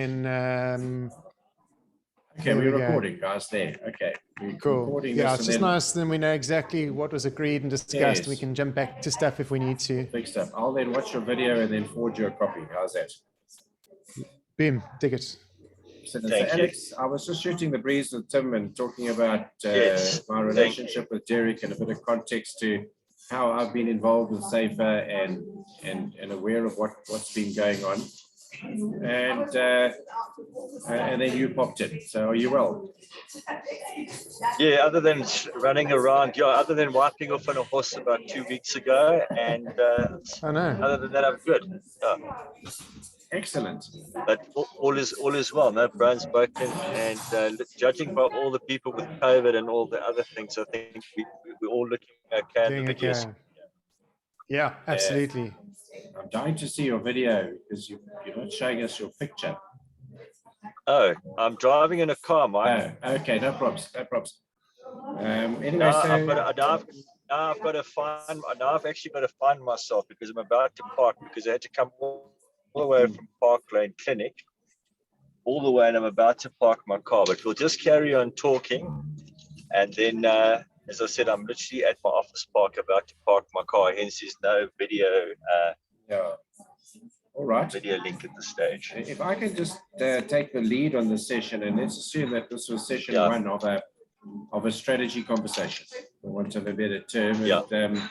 And okay, we're recording, guys. There. Okay. We're cool. recording Yeah, this, it's just nice. Then we know exactly what was agreed and discussed. Yes. And we can jump back to stuff if we need to. Big stuff. I'll then watch your video and then forward you a copy. How's that? Boom, dig it. So Alex, I was just shooting the breeze with Tim and talking about my relationship with Derek and a bit of context to how I've been involved with SAIFAA and aware of what's been going on. And then you popped in. So are you well? Yeah, other than running around, other than wiping off on a horse about 2 weeks ago, and other than that, I'm good. Yeah. Excellent. But all is well. No bones broken, and judging by all the people with COVID and all the other things, I think we're all looking okay in the videos. Yeah, absolutely. I'm dying to see your video because you're not showing us your picture. Oh, I'm driving in a car, Mike. Oh, okay, no problems, no problems. Anyway, I've actually got to find myself because I'm about to park because I had to come all the way from Park Lane Clinic, all the way, and I'm about to park my car. But we'll just carry on talking, and then, as I said, I'm literally at my office park about to park my car. Hence, there's no video. All right. Video link at this stage. If I can just take the lead on this session, and let's assume that this was session one of a strategy conversation, for want of a better term. And,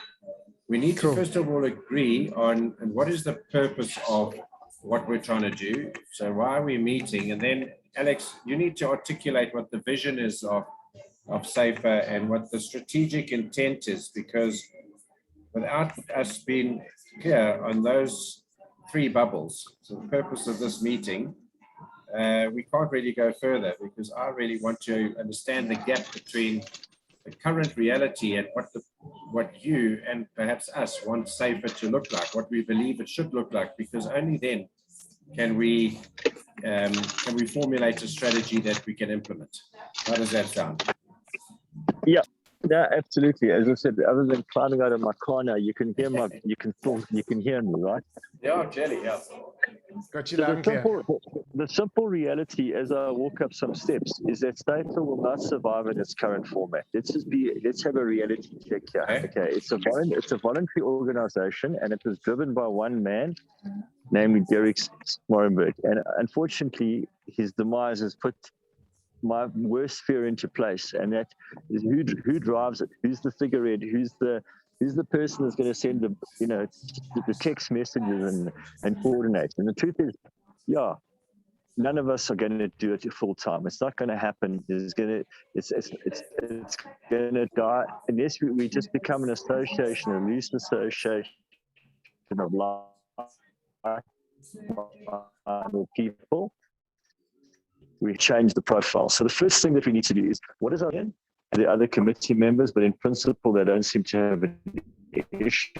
we need to first of all agree on what is the purpose of what we're trying to do. So why are we meeting? And then, Alex, you need to articulate what the vision is of SAIFAA and what the strategic intent is, because without us being clear on those three bubbles, so the purpose of this meeting, we can't really go further, because I really want to understand the gap between the current reality and what you and perhaps us want SAIFAA to look like, what we believe it should look like, because only then can we formulate a strategy that we can implement. How does that sound? Yeah. Yeah, absolutely. As I said, other than climbing out of my car now, you can hear me, right? Yeah, clearly, yeah. Got you loud and clear. The simple reality as I walk up some steps is that SAIFAA will not survive in its current format. Let's have a reality check here. Okay. It's a voluntary organization, and it was driven by one man, namely Derek Smorenberg. And unfortunately, his demise has put my worst fear into place, and that is who drives it, who's the figurehead, who's the person that's going to send the text messages and coordinate. And the truth is, none of us are going to do it full time. It's not going to happen. It's going to die unless we just become an association, a loose association of like people. We change the profile. So the first thing that we need to do is, what is our end? The other committee members, but in principle, they don't seem to have an issue.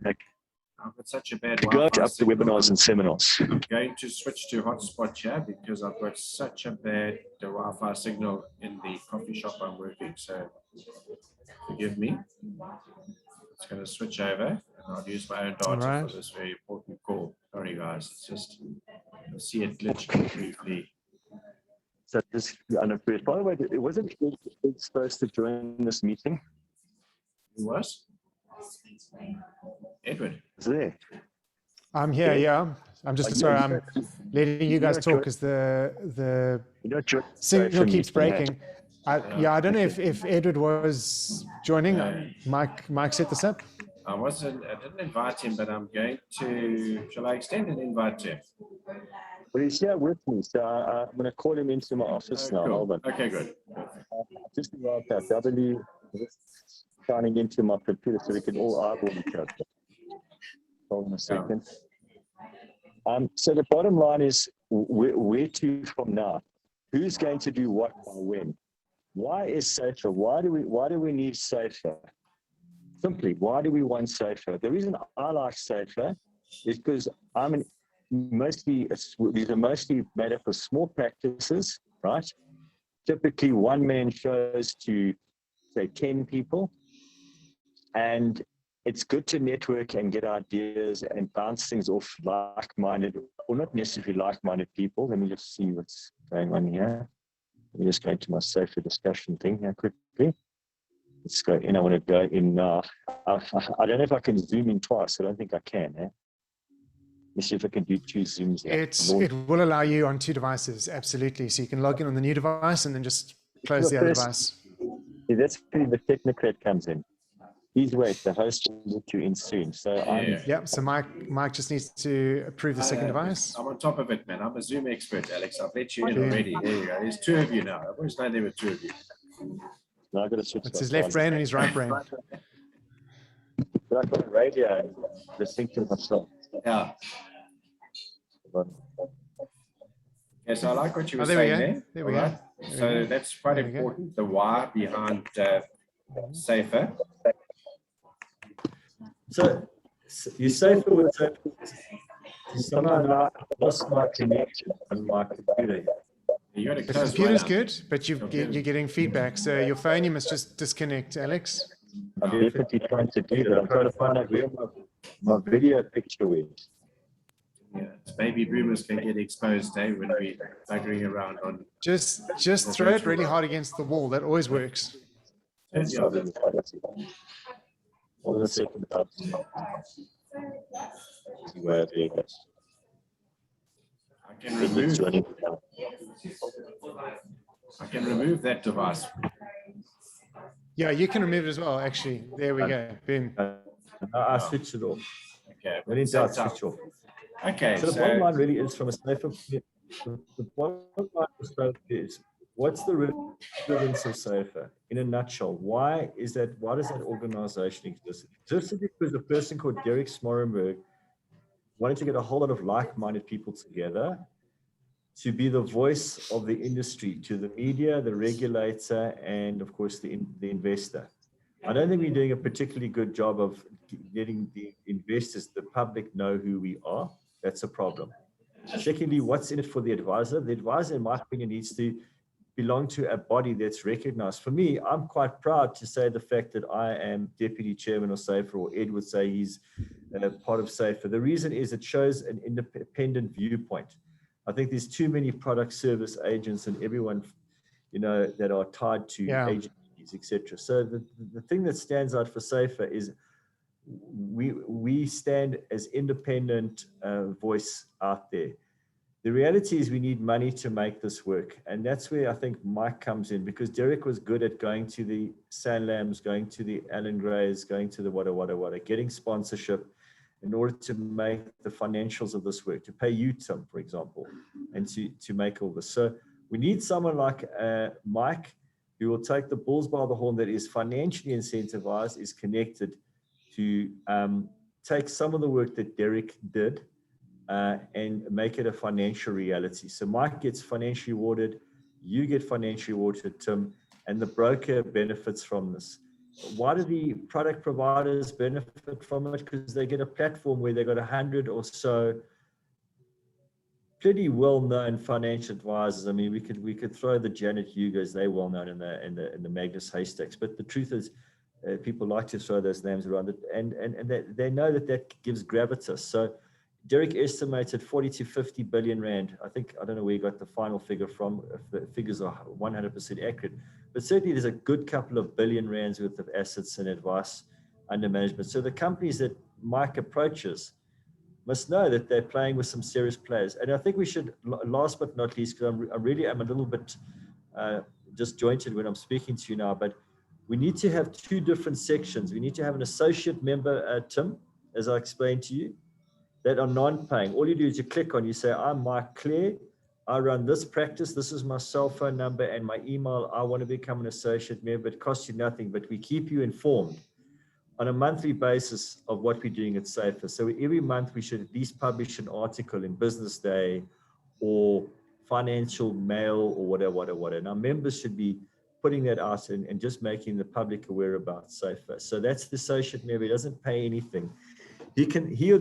I've got such a bad Go up the webinars and seminars. I'm going to switch to hotspot here because I've got such a bad Wi-Fi signal in the coffee shop I'm working. So forgive me. It's going to switch over, and I'll use my own data for this very important call. Sorry, guys. It's just, you'll see it glitch briefly. So this, by the way, it wasn't supposed to join this meeting. Who was? Edward. Is there? I'm here, yeah. I'm just sorry, I'm letting you guys talk because the signal keeps breaking. I don't know if Edward was joining. Mike set this up. I didn't invite him, but I'm going to, shall I extend an invite to him? Well, he's here with me, so I'm going to call him into my office now. Cool. Hold on. Okay, good. Just about that, W, signing into my computer so we can all eyeball each other. Hold on a second. So the bottom line is, where to from now? Who's going to do what by when? Why is SAIFAA? Why do we need SAIFAA? Simply, why do we want SAIFAA? The reason I like SAIFAA is because these are mostly made up of small practices, right? Typically one-man shows to say 10 people, and it's good to network and get ideas and bounce things off like-minded, or not necessarily like-minded people. Let me just see what's going on here. Let me just go into my SAIFAA discussion thing here quickly. Let's go in. I want to go in now. I don't know if I can zoom in twice. I don't think I can. Let's see if I can do 2 zooms here. It will allow you on 2 devices, absolutely. So you can log in on the new device and then just close the other device. Yeah, that's where the technocrat comes in. Please wait, the host will let you in soon. So so Mike just needs to approve the second device. I'm on top of it, man. I'm a Zoom expert, Alex. I've let you in already. There you go. There's 2 of you now. I've always known there were 2 of you. Now I've got to switch. It's his left brain and his right brain. But I've got a radio and listening to myself. Yeah. Yeah, so I like what you were there saying we go. there. There we go. So that's quite important, the why behind SAIFAA. So you SAIFAA was somehow lost my connection on my computer. The computer's good, but you're getting feedback. So your phone, you must just disconnect, Alex. I'm definitely trying to do that. I'm trying to find out where my video picture went. Yeah, baby boomers can get exposed, when we're buggering around on. Just throw it really hard against the wall. That always works. Hold on a second. I can remove that device. Yeah, you can remove it as well, actually. There we go. Boom. I switched it off. Okay. When in doubt, switch off. Okay. So the bottom line really is from a SAIFAA. The bottom line is what's the relevance of SAIFAA in a nutshell? Why does that organization exist? Just because a person called Derek Smorenberg wanted to get a whole lot of like-minded people together to be the voice of the industry to the media, the regulator, and of course the investor. I don't think we're doing a particularly good job of getting the investors, the public, know who we are. That's a problem. Secondly, what's in it for the advisor? The advisor, in my opinion, needs to belong to a body that's recognized. For me, I'm quite proud to say the fact that I am deputy chairman of SAIFAA, or Ed would say he's part of SAIFAA. The reason is it shows an independent viewpoint. I think there's too many product service agents and everyone, that are tied to agencies, etc. So the thing that stands out for SAIFAA is we stand as independent voice out there. The reality is we need money to make this work. And that's where I think Mike comes in, because Derek was good at going to the Sanlams, going to the Alan Greys, going to the wada, getting sponsorship in order to make the financials of this work, to pay you, Tim, for example, and to make all this. So we need someone like Mike, who will take the bulls by the horn, that is financially incentivized, is connected, to take some of the work that Derek did and make it a financial reality. So Mike gets financially rewarded, you get financially rewarded, Tim, and the broker benefits from this. Why do the product providers benefit from it? Because they get a platform where they've got 100 or so pretty well-known financial advisors. I mean, we could throw the Janet Hugos, they're well-known in the Magnus Haystacks, but the truth is, people like to throw those names around it, and they know that gives gravitas. So Derek estimated 40 to 50 billion rand. I don't know where he got the final figure from, if the figures are 100% accurate, but certainly there's a good couple of billion rands worth of assets and advice under management. So the companies that Mike approaches must know that they're playing with some serious players. And I think we should, last but not least, because I really am a little bit disjointed when I'm speaking to you now, but we need to have 2 different sections. We need to have an associate member, Tim, as I explained to you, that are non-paying. All you do is you click on, you say, I'm Mike Clare, I run this practice, this is my cell phone number and my email, I want to become an associate member. It costs you nothing, but we keep you informed on a monthly basis of what we're doing at SAIFAA. So every month we should at least publish an article in Business Day or Financial Mail or whatever. And our members should be putting that out and just making the public aware about SAIFAA. So that's the associate member. He doesn't pay anything. He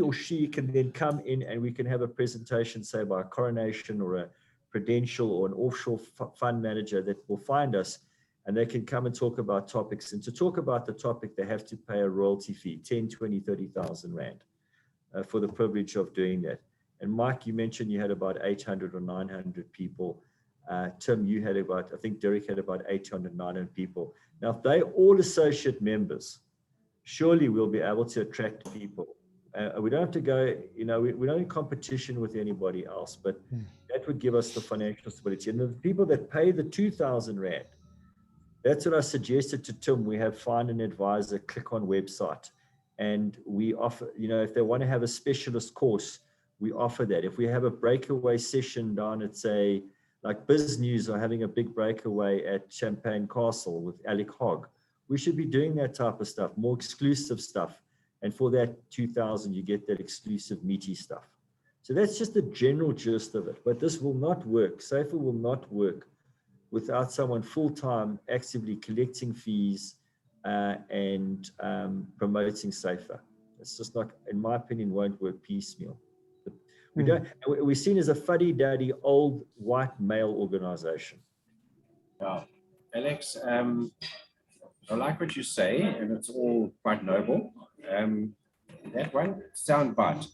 or she can then come in and we can have a presentation, say by a Coronation or a Prudential or an offshore fund manager that will find us and they can come and talk about topics. And to talk about the topic, they have to pay a royalty fee, 10, 20, 30,000 Rand for the privilege of doing that. And Mike, you mentioned you had about 800 or 900 people. Tim, you had about, I think Derek had about 800, 900 people. Now, if they're all associate members, surely we'll be able to attract people. We don't have to go, you know, we're not in competition with anybody else, but that would give us the financial stability. And the people that pay the 2,000 Rand, that's what I suggested to Tim. We have find an advisor, click on website. And we offer, you know, if they want to have a specialist course, we offer that. If we have a breakaway session down at, say, like Biz News are having a big breakaway at Champagne Castle with Alec Hogg, we should be doing that type of stuff, more exclusive stuff. And for that 2,000, you get that exclusive meaty stuff. So that's just the general gist of it. But this will not work. SAIFAA will not work without someone full-time actively collecting fees and promoting SAIFAA. It's just not, in my opinion, won't work piecemeal. We don't, we're seen as a fuddy-duddy old white male organization. Yeah. Alex, I like what you say, and it's all quite noble. That one soundbite,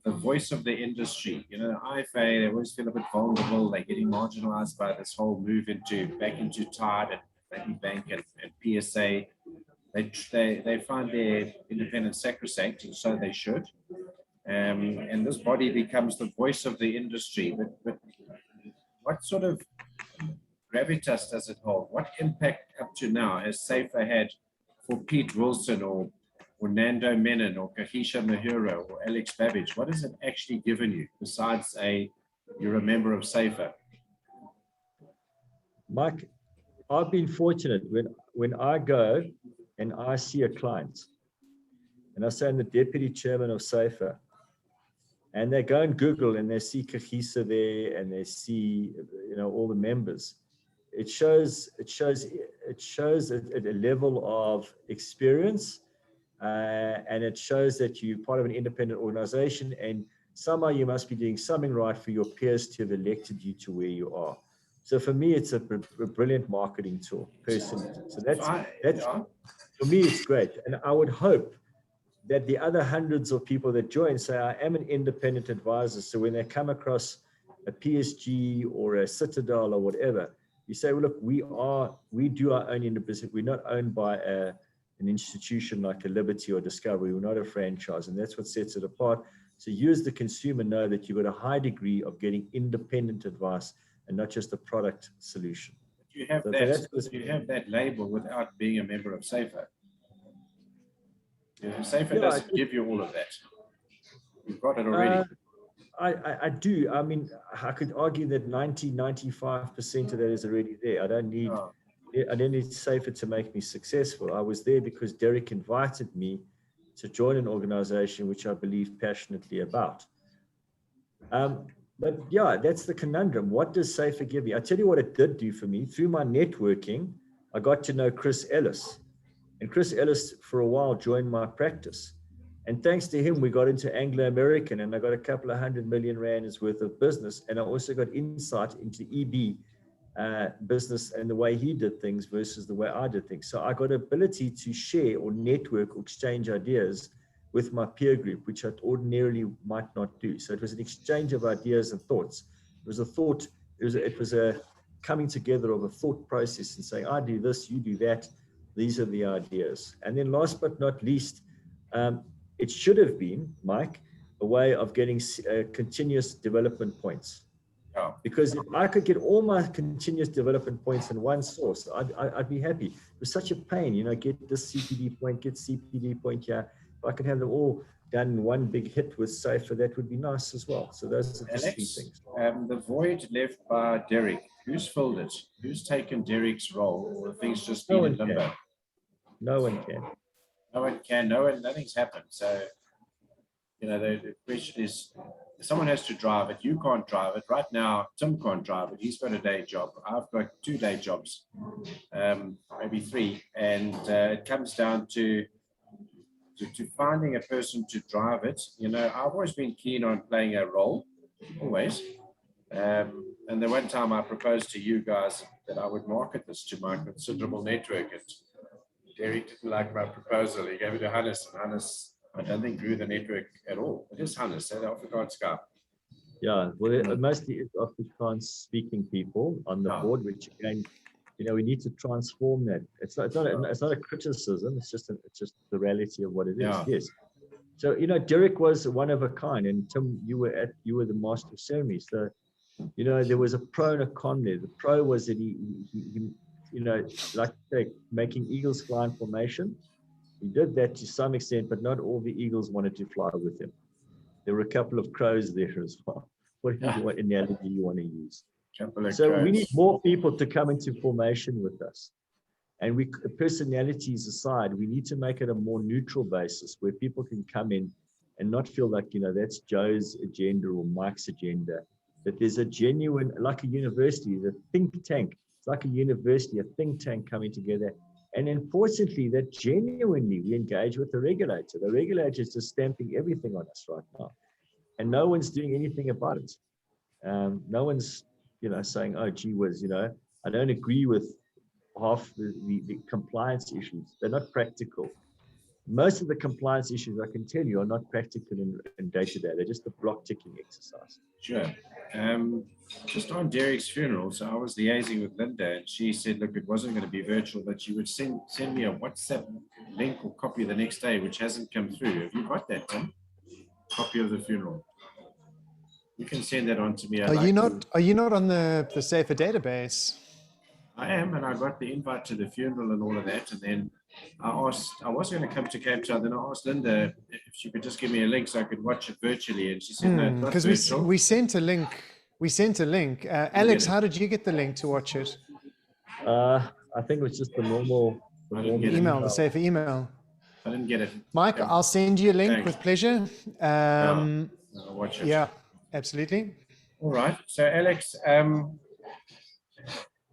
the voice of the industry. You know, IFA, they always feel a bit vulnerable. They're getting marginalized by this whole move back into TIDE and Bank and PSA. They find their independence sacrosanct, and so they should. And this body becomes the voice of the industry. But what sort of gravitas does it hold? What impact up to now has SAIFAA had for Pete Wilson or Nando Menon or Kahisha Mahura or Alex Babbage? What has it actually given you besides you're a member of SAIFAA? Mike, I've been fortunate when I go and I see a client and I say I'm the deputy chairman of SAIFAA, and they go and Google and they see Kahisha there and they see, you know, all the members. It shows a level of experience, and it shows that you're part of an independent organization, and somehow you must be doing something right for your peers to have elected you to where you are. So for me, it's a brilliant marketing tool, personally. So that's for me, it's great. And I would hope that the other hundreds of people that join say, I am an independent advisor. So when they come across a PSG or a Citadel or whatever, you say, well, look, we do our own independent. We're not owned by an institution like a Liberty or Discovery. We're not a franchise, and that's what sets it apart. So you as the consumer know that you've got a high degree of getting independent advice and not just a product solution. You have that label without being a member of SAIFAA. SAIFAA doesn't give you all of that. You've got it already. I do. I mean, I could argue that 95% of that is already there. I don't need SAIFAA to make me successful. I was there because Derek invited me to join an organization which I believe passionately about. But yeah, that's the conundrum. What does SAIFAA give me? I tell you what it did do for me. Through my networking, I got to know Chris Ellis. And Chris Ellis, for a while, joined my practice. And thanks to him, we got into Anglo-American, and I got a couple of 100 million rands worth of business. And I also got insight into EB business and the way he did things versus the way I did things. So I got ability to share or network or exchange ideas with my peer group, which I ordinarily might not do. So it was an exchange of ideas and thoughts. It was a thought, it was a coming together of a thought process and saying, I do this, you do that. These are the ideas. And then last but not least, it should have been, Mike, a way of getting continuous development points. Oh. Because if I could get all my continuous development points in one source, I'd be happy. It was such a pain, you know, get this CPD point, get CPD point here. If I could have them all done in one big hit with SAIFAA, that would be nice as well. So those are just three things. The void left by Derek, who's filled it? Who's taken Derek's role, or have things just been in limbo? No one can. No one can. Nothing's happened. So, you know, the question is, someone has to drive it. You can't drive it. Right now, Tim can't drive it. He's got a day job. I've got 2 day jobs, maybe 3. And it comes down to finding a person to drive it. You know, I've always been keen on playing a role, always. And the one time I proposed to you guys that I would market this to my considerable network, and Derek didn't like my proposal. He gave it to Hannes, and Hannes, I don't think, grew the network at all. It is Hannes, the Afrikaans guy. Yeah, well, mostly it's Afrikaans speaking people on the board, which again, we need to transform that. It's not a criticism. It's just the reality of what it is. Yes. So Derek was one of a kind, and Tim, you were the master of ceremony. So there was a pro and a con there. The pro was that he like making eagles fly in formation. He did that to some extent, but not all the eagles wanted to fly with him. There were a couple of crows there as well. What analogy you want to use? So we need more people to come into formation with us. And personalities aside, we need to make it a more neutral basis where people can come in and not feel like, that's Joe's agenda or Mike's agenda. That there's a genuine, like a university, the think tank. It's like a university, a think tank coming together. And unfortunately, that genuinely we engage with the regulator. The regulator is just stamping everything on us right now. And no one's doing anything about it. No one's, saying, oh, gee whiz, I don't agree with half the compliance issues. They're not practical. Most of the compliance issues, I can tell you, are not practical in day-to-day. They're just a block-ticking exercise. Sure. Just on Derek's funeral, so I was liaising with Linda, and she said, look, it wasn't going to be virtual, but she would send me a WhatsApp link or copy the next day, which hasn't come through. Have you got that, Tim? Copy of the funeral. You can send that on to me. Are you not on the SAIFAA database? I am, and I got the invite to the funeral and all of that. And then I was going to come to Cape Town. Then I asked Linda if she could just give me a link so I could watch it virtually. And she said, no, not virtual. Because we sent a link. We sent a link. Alex, how did you get the link to watch it? I think it was just the normal email, the SAIFAA email. I didn't get it. Mike, I'll send you a link with pleasure. I'll watch it. Yeah, absolutely. All right. So, Alex,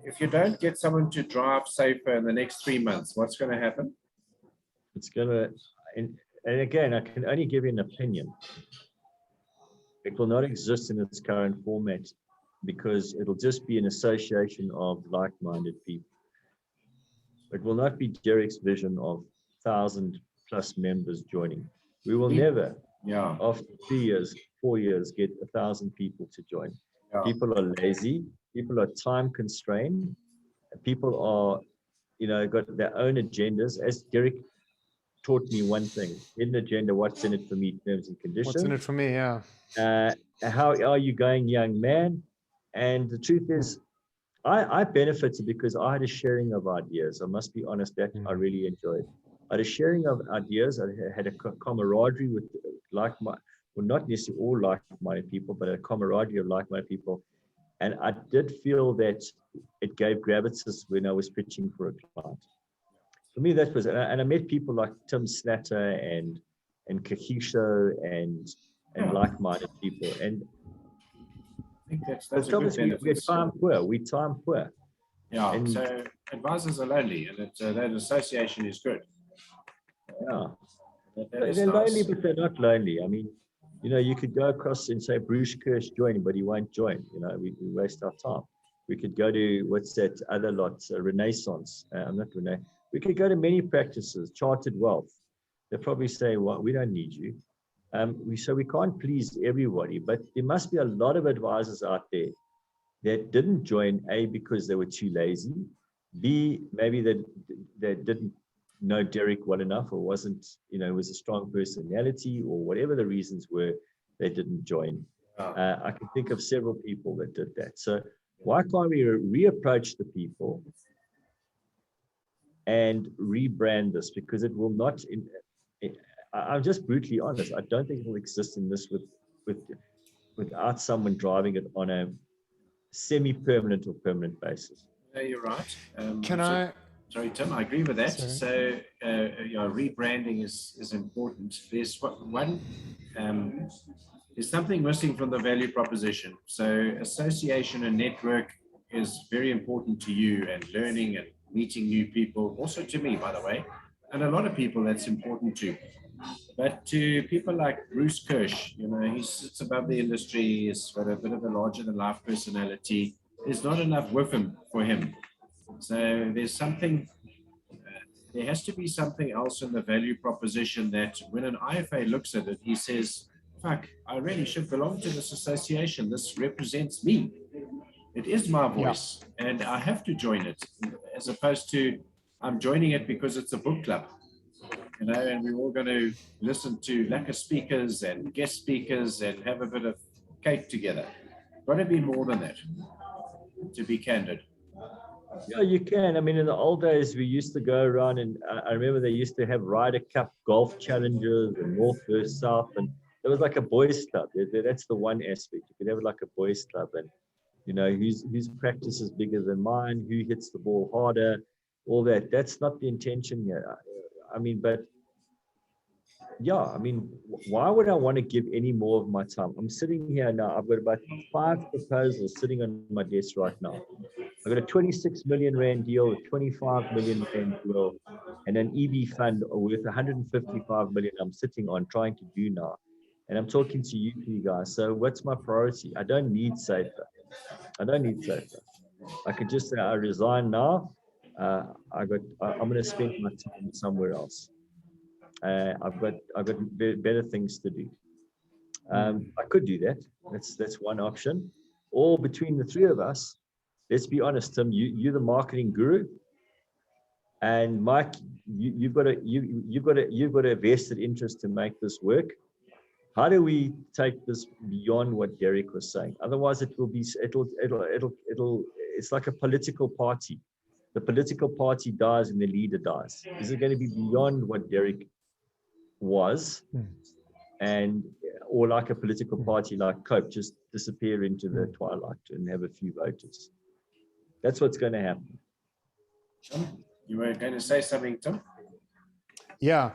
if you don't get someone to drive SAIFAA in the next 3 months, what's going to happen? It's going to, and again, I can only give you an opinion. It will not exist in its current format because it'll just be an association of like-minded people. It will not be Derek's vision of 1,000+ members joining. We will never, after 3 years, 4 years, get 1,000 people to join. People are lazy. People are time constrained. People are, got their own agendas. As Derek taught me one thing, hidden agenda, what's in it for me, terms and conditions. What's in it for me, yeah. How are you going, young man? And the truth is, I benefited because I had a sharing of ideas. I must be honest, that I really enjoyed. I had a sharing of ideas. I had a camaraderie with well, not necessarily all like-minded people, but a camaraderie of like-minded people. And I did feel that it gave gravitas when I was pitching for a client. For me, that was, and I met people like Tim Slatter and Kahisho and like-minded people. And I think that's a good benefit. We're time poor. Yeah, and so advisors are lonely, and that association is good. Yeah. They're lonely, but they're not lonely. I mean, you could go across and say Bruce Kirsch join, but he won't join. We waste our time. We could go to, what's that other lot, Renaissance. I'm not Renee. We could go to many practices, Chartered Wealth. They'll probably say, well, we don't need you. So we can't please everybody, but there must be a lot of advisors out there that didn't join, A, because they were too lazy, B, maybe they didn't know Derek well enough, or wasn't, was a strong personality, or whatever the reasons were, they didn't join. I can think of several people that did that. So why can't we reapproach the people and rebrand this? Because it will not, I'm just brutally honest, I don't think it will exist in this without someone driving it on a semi-permanent or permanent basis. Yeah, you're right. Sorry, Tim, I agree with that. Sorry. So, rebranding is important. There's there's something missing from the value proposition. So, association and network is very important to you, and learning and meeting new people. Also to me, by the way, and a lot of people that's important too. But to people like Bruce Kirsch, you know, he sits above the industry, he's got a bit of a larger than life personality. There's not enough with him for him. So there's something, there has to be something else in the value proposition that when an IFA looks at it, he says, fuck, I really should belong to this association. This represents me. It is my voice, and I have to join it, as opposed to I'm joining it because it's a book club, you know, and we're all going to listen to lacquer speakers and guest speakers and have a bit of cake together. Got to be more than that, to be candid. Yeah, you can. I mean, in the old days, we used to go around, and I remember they used to have Ryder Cup golf challenges and North versus South, and it was like a boys' club. That's the one aspect. You could have it like a boys' club, and you know, whose practice is bigger than mine, who hits the ball harder, all that. That's not the intention here. I mean, but yeah, I mean, why would I want to give any more of my time? I'm sitting here now. I've got about 5 proposals sitting on my desk right now. I've got a 26 million rand deal, a 25 million rand deal, and an EB fund worth 155 million I'm sitting on trying to do now. And I'm talking to you guys. So what's my priority? I don't need SAIFAA. I don't need SAIFAA. I could just say I resign now. I'm going to spend my time somewhere else. I've got better things to do. I could do that. That's one option. Or between the three of us, let's be honest, Tim. You're the marketing guru, and Mike, you've got a vested interest to make this work. How do we take this beyond what Derek was saying? Otherwise, it's like a political party. The political party dies and the leader dies. Is it going to be beyond what Derek was, or like a political party like Cope, just disappear into the twilight and have a few voters? That's what's going to happen. You were going to say something, Tim? Yeah.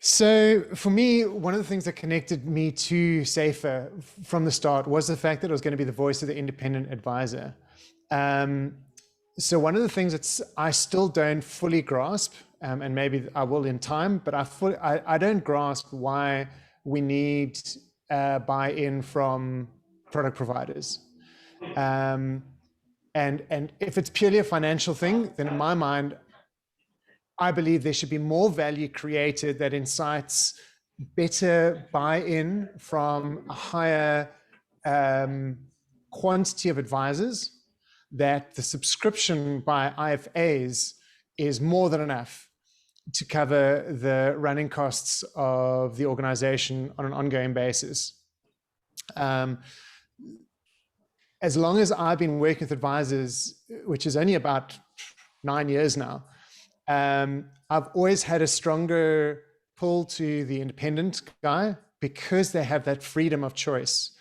So for me, one of the things that connected me to SAIFAA from the start was the fact that it was going to be the voice of the independent advisor. So one of the things that I still don't fully grasp, and maybe I will in time, but I don't grasp why we need buy-in from product providers. And if it's purely a financial thing, then in my mind, I believe there should be more value created that incites better buy-in from a higher quantity of advisors, that the subscription by IFAs is more than enough to cover the running costs of the organization on an ongoing basis. As long as I've been working with advisors, which is only about 9 years now, I've always had a stronger pull to the independent guy because they have that freedom of choice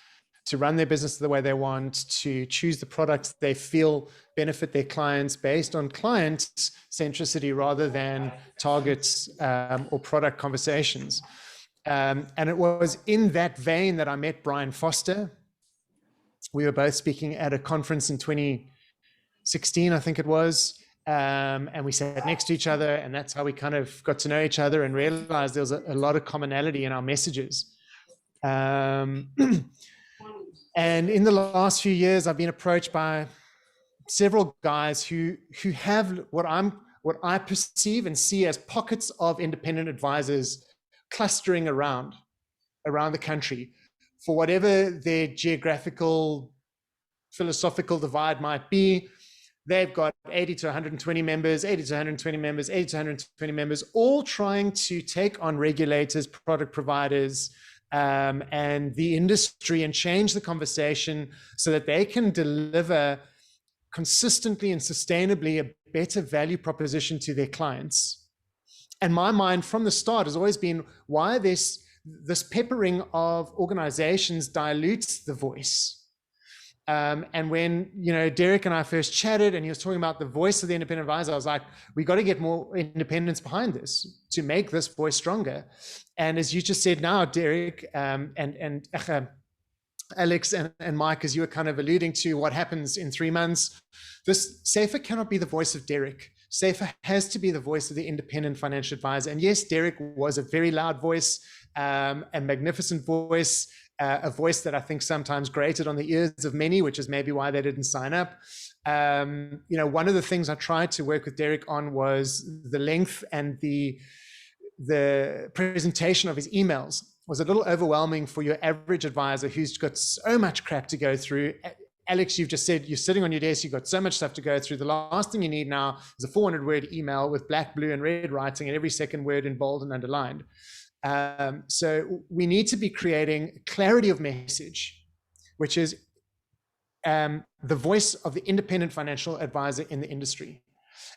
to run their business the way they want, to choose the products they feel benefit their clients based on client centricity rather than targets or product conversations. And it was in that vein that I met Brian Foster. We were both speaking at a conference in 2016, I think it was. And we sat next to each other, and that's how we kind of got to know each other and realized there was a lot of commonality in our messages. And in the last few years, I've been approached by several guys who have what I perceive and see as pockets of independent advisors clustering around the country for whatever their geographical, philosophical divide might be. They've got 80 to 120 members, 80 to 120 members, 80 to 120 members, all trying to take on regulators, product providers, and the industry and change the conversation so that they can deliver consistently and sustainably a better value proposition to their clients. And my mind from the start has always been why this peppering of organizations dilutes the voice. And when, you know, Derek and I first chatted and he was talking about the voice of the independent advisor, I was like, we got to get more independence behind this to make this voice stronger. And as you just said now, Derek, and Alex and Mike, as you were kind of alluding to what happens in 3 months, this SAIFAA cannot be the voice of Derek. SAIFAA has to be the voice of the independent financial advisor. And yes, Derek was a very loud voice, a magnificent voice, a voice that I think sometimes grated on the ears of many, which is maybe why they didn't sign up. One of the things I tried to work with Derek on was the length and the presentation of his emails was a little overwhelming for your average advisor who's got so much crap to go through. Alex, you've just said you're sitting on your desk, you've got so much stuff to go through. The last thing you need now is a 400-word email with black, blue, and red writing and every second word in bold and underlined. So we need to be creating clarity of message, which is the voice of the independent financial advisor in the industry.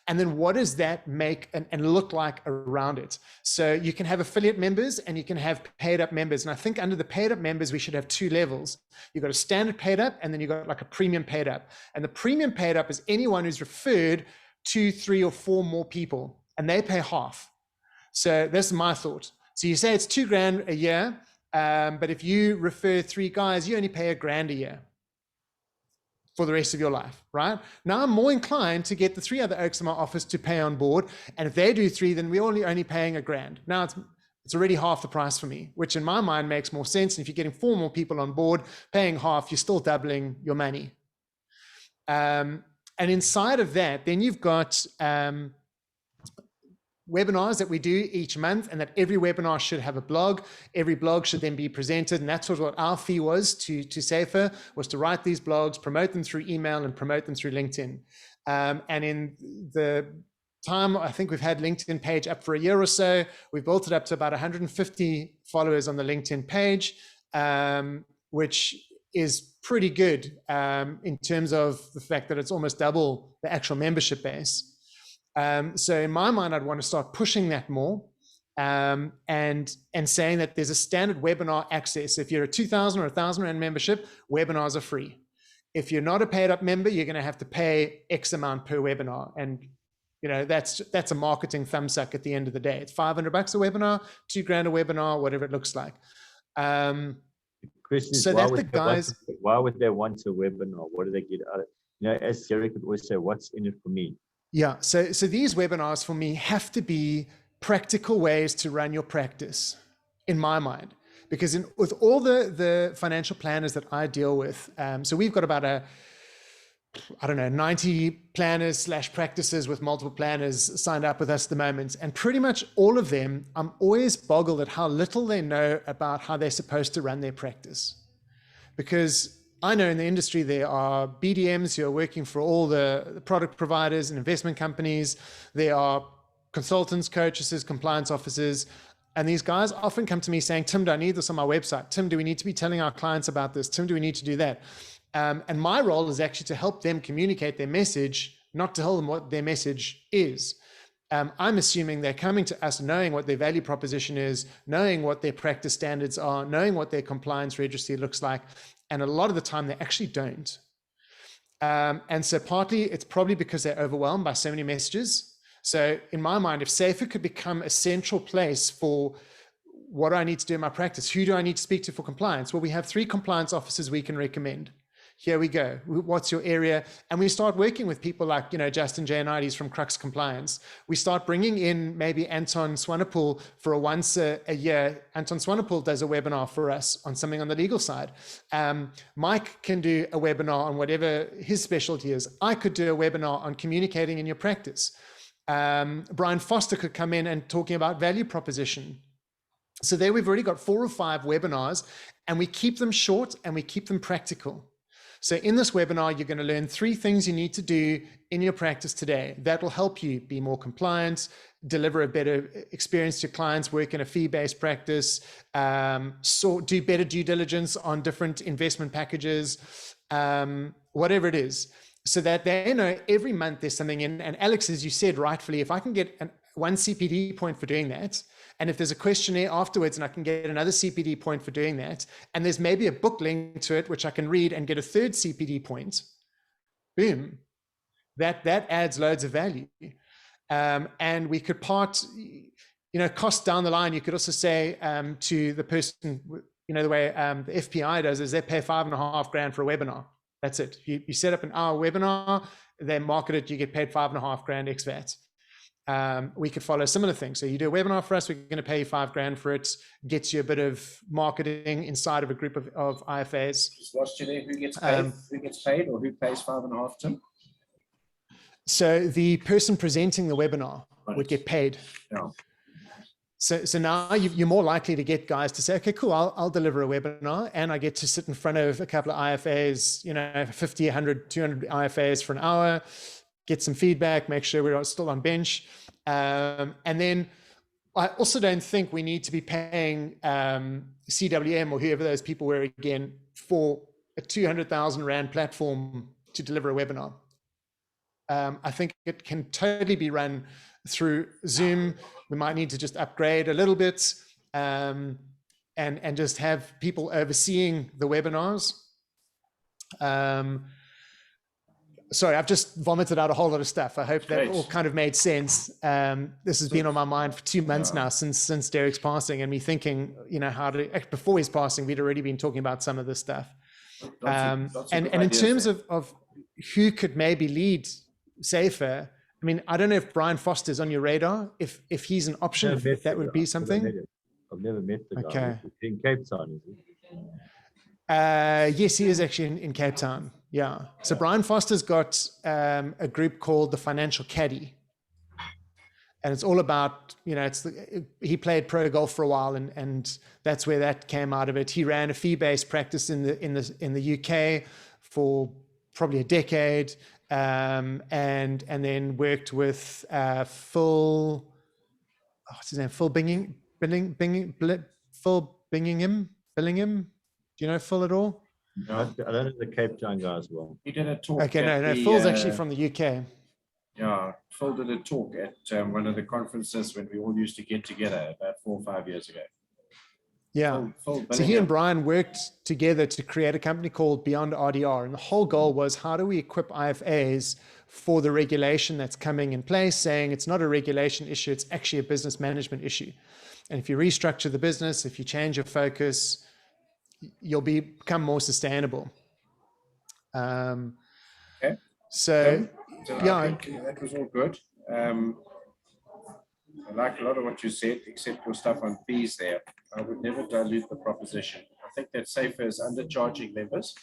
And then what does that make and look like around it? So you can have affiliate members and you can have paid up members. And I think under the paid up members, we should have two levels. You've got a standard paid up and then you've got like a premium paid up. And the premium paid up is anyone who's referred 2, 3, or 4 more people and they pay half. So that's my thought. So you say it's $2,000 a year, but if you refer 3 guys, you only pay $1,000 a year for the rest of your life, right? Now I'm more inclined to get the 3 other oaks in my office to pay on board. And if they do 3, then we're only paying $1,000. Now it's already half the price for me, which in my mind makes more sense. And if you're getting 4 more people on board, paying half, you're still doubling your money. And inside of that, then you've got webinars that we do each month, and that every webinar should have a blog. Every blog should then be presented, and that's what our fee was to SAIFAA, was to write these blogs, promote them through email, and promote them through LinkedIn. And in the time, I think we've had LinkedIn page up for a year or so. We've built it up to about 150 followers on the LinkedIn page, which is pretty good in terms of the fact that it's almost double the actual membership base. So in my mind, I'd want to start pushing that more and saying that there's a standard webinar access. If you're a 2,000 or 1,000 Rand membership, webinars are free. If you're not a paid up member, you're going to have to pay X amount per webinar. And that's a marketing thumbsuck at the end of the day. It's $500 a webinar, $2,000 a webinar, whatever it looks like. Question is, so that the guys, why would they want a webinar? What do they get out of it? As Derek would always say, what's in it for me? Yeah, so these webinars for me have to be practical ways to run your practice, in my mind, because with all the financial planners that I deal with, so we've got about 90 planners / practices with multiple planners signed up with us at the moment, and pretty much all of them, I'm always boggled at how little they know about how they're supposed to run their practice, because I know in the industry, there are BDMs who are working for all the product providers and investment companies. There are consultants, coaches, compliance officers. And these guys often come to me saying, Tim, do I need this on my website? Tim, do we need to be telling our clients about this? Tim, do we need to do that? And my role is actually to help them communicate their message, not to tell them what their message is. I'm assuming they're coming to us knowing what their value proposition is, knowing what their practice standards are, knowing what their compliance registry looks like. And a lot of the time they actually don't. And so partly it's probably because they're overwhelmed by so many messages. So in my mind, if SAIFAA could become a central place for what do I need to do in my practice? Who do I need to speak to for compliance? Well, we have 3 compliance officers we can recommend. Here we go. What's your area? And we start working with people like, Justin Giannides from Crux Compliance. We start bringing in maybe Anton Swanepoel for once a year. Anton Swanepoel does a webinar for us on something on the legal side. Mike can do a webinar on whatever his specialty is. I could do a webinar on communicating in your practice. Brian Foster could come in and talking about value proposition. So there we've already got 4 or 5 webinars, and we keep them short and we keep them practical. So in this webinar, you're going to learn 3 things you need to do in your practice today that will help you be more compliant, deliver a better experience to your clients, work in a fee-based practice, do better due diligence on different investment packages, whatever it is, so that they know every month there's something in. And Alex, as you said rightfully, if I can get 1 CPD point for doing that, and if there's a questionnaire afterwards and I can get another CPD point for doing that, and there's maybe a book link to it, which I can read and get a 3rd CPD point, boom, that adds loads of value. And we could part, cost down the line. You could also say to the person, the way the FPI does is they pay $5,500 for a webinar. That's it. You set up an hour webinar, they market it, you get paid $5,500 ex VAT. we could follow similar things. So you do a webinar for us, we're going to pay you $5,000 for it, gets you a bit of marketing inside of a group of IFAs. Just lost you there. Who gets paid? Who gets paid, or who pays 5.5, Tim? So the person presenting the webinar would get paid. Yeah. So now you're more likely to get guys to say, okay, cool, I'll deliver a webinar, and I get to sit in front of a couple of IFAs, 50, 100, 200 IFAs for an hour, get some feedback, make sure we're still on bench. And then I also don't think we need to be paying CWM or whoever those people were again for a 200,000 Rand platform to deliver a webinar. I think it can totally be run through Zoom. We might need to just upgrade a little bit and just have people overseeing the webinars. Sorry, I've just vomited out a whole lot of stuff. I hope that all kind of made sense. This has been on my mind for 2 months now since Derek's passing, and me thinking, how to, before his passing, we'd already been talking about some of this stuff. And in terms of who could maybe lead SAIFAA, I mean, I don't know if Brian Foster's on your radar, if he's an option, if that would be something. I've never met the guy. Okay. In Cape Town, is he? Yes, he is actually in Cape Town. Yeah. So Brian Foster's got a group called the Financial Caddy, and it's all about, he played pro golf for a while, and that's where that came out of it. He ran a fee-based practice in the UK for probably a decade, and then worked with Phil. What's his name? Phil Billingham. Do you know Phil at all? No. I don't know the Cape Town guy as well. He did a talk. Okay, no, Phil's actually from the UK. Yeah, Phil did a talk at one of the conferences when we all used to get together about 4 or 5 years ago. Yeah. Phil So he and Brian worked together to create a company called Beyond RDR. And the whole goal was, how do we equip IFAs for the regulation that's coming in place, saying it's not a regulation issue, it's actually a business management issue. And if you restructure the business, if you change your focus, you'll become more sustainable. Okay. So yeah, I think that was all good. I like a lot of what you said, except your stuff on fees there. I would never dilute the proposition. I think that SAIFAA is undercharging members,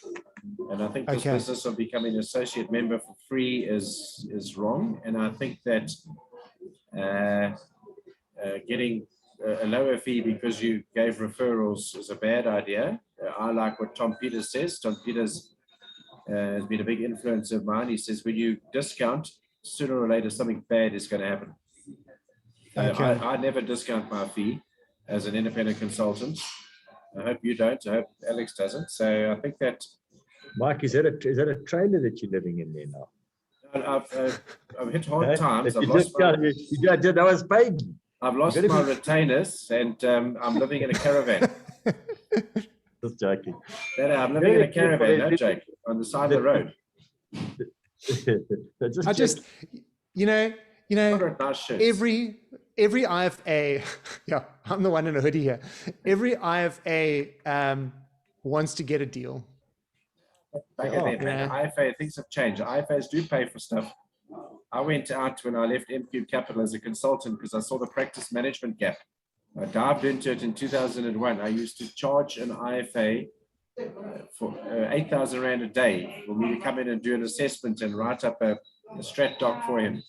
and I think this business of becoming an associate member for free is wrong. And I think that getting a lower fee because you gave referrals is a bad idea. I like what Tom Peters says. Tom Peters has been a big influence of mine. He says, when you discount, sooner or later something bad is going to happen. I never discount my fee as an independent consultant. I hope you don't. I hope Alex doesn't. So I think that. Mike, is that a trailer that you're living in there now? I've hit hard times. I was paying. I've lost my retainers, and I'm living in a caravan. Just joking. I'm living in a caravan, no joke, on the side of the road. I just, every IFA, yeah, I'm the one in a hoodie here. Every IFA wants to get a deal. IFA, things have changed. IFAs do pay for stuff. I went out when I left MQ Capital as a consultant because I saw the practice management gap. I dived into it in 2001. I used to charge an IFA for 8,000 Rand a day for me to come in and do an assessment and write up a strat doc for him.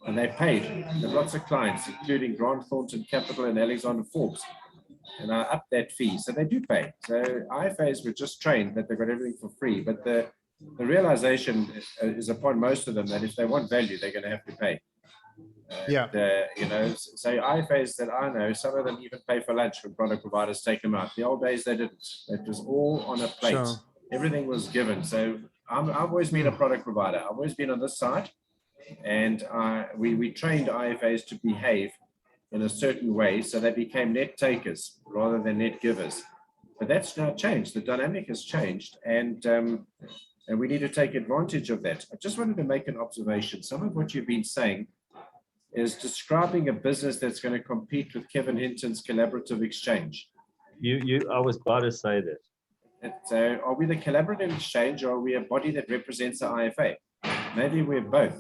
And they paid. There were lots of clients, including Grant Thornton Capital and Alexander Forbes. And I upped that fee. So they do pay. So IFAs were just trained that they got everything for free. But the realization is upon most of them that if they want value, they're going to have to pay. So IFAs that I know, some of them even pay for lunch when product providers take them out. The old days they didn't. It was all on a plate. Sure. Everything was given. So I've always been a product provider. I've always been on this side, and we trained IFAs to behave in a certain way, so they became net takers rather than net givers. But that's now changed. The dynamic has changed, and we need to take advantage of that. I just wanted to make an observation. Some of what you've been saying is describing a business that's going to compete with Kevin Hinton's collaborative exchange. I was about to say that. So are we the collaborative exchange, or are we a body that represents the IFA? Maybe we're both.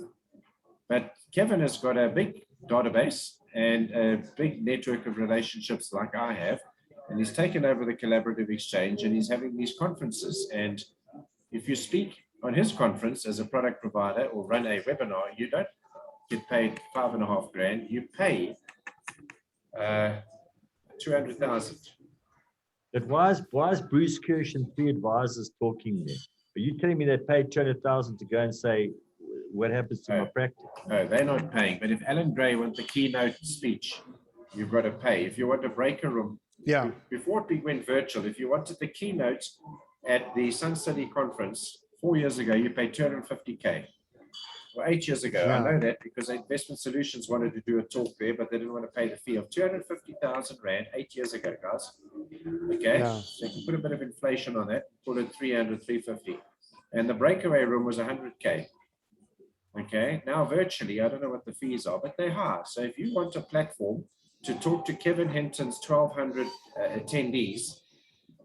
But Kevin has got a big database and a big network of relationships like I have. And he's taken over the collaborative exchange and he's having these conferences. And if you speak on his conference as a product provider or run a webinar, you don't get paid $5.5 grand. You pay 200,000. But why is Bruce Kirsch and 3 advisors talking there? Are you telling me they paid 200,000 to go and say what happens to my practice? No, they're not paying. But if Alan Gray wants the keynote speech, you've got to pay. If you want a breaker room, before it went virtual, if you wanted the keynote at the Sun City conference 4 years ago, you paid 250K. Well, 8 years ago, I know that because Investment Solutions wanted to do a talk there, but they didn't want to pay the fee of 250,000 Rand 8 years ago, guys. Okay, so you can put a bit of inflation on that, call it 300, 350. And the breakaway room was 100K. Okay, now virtually, I don't know what the fees are, but they're high. So if you want a platform to talk to Kevin Hinton's 1,200 attendees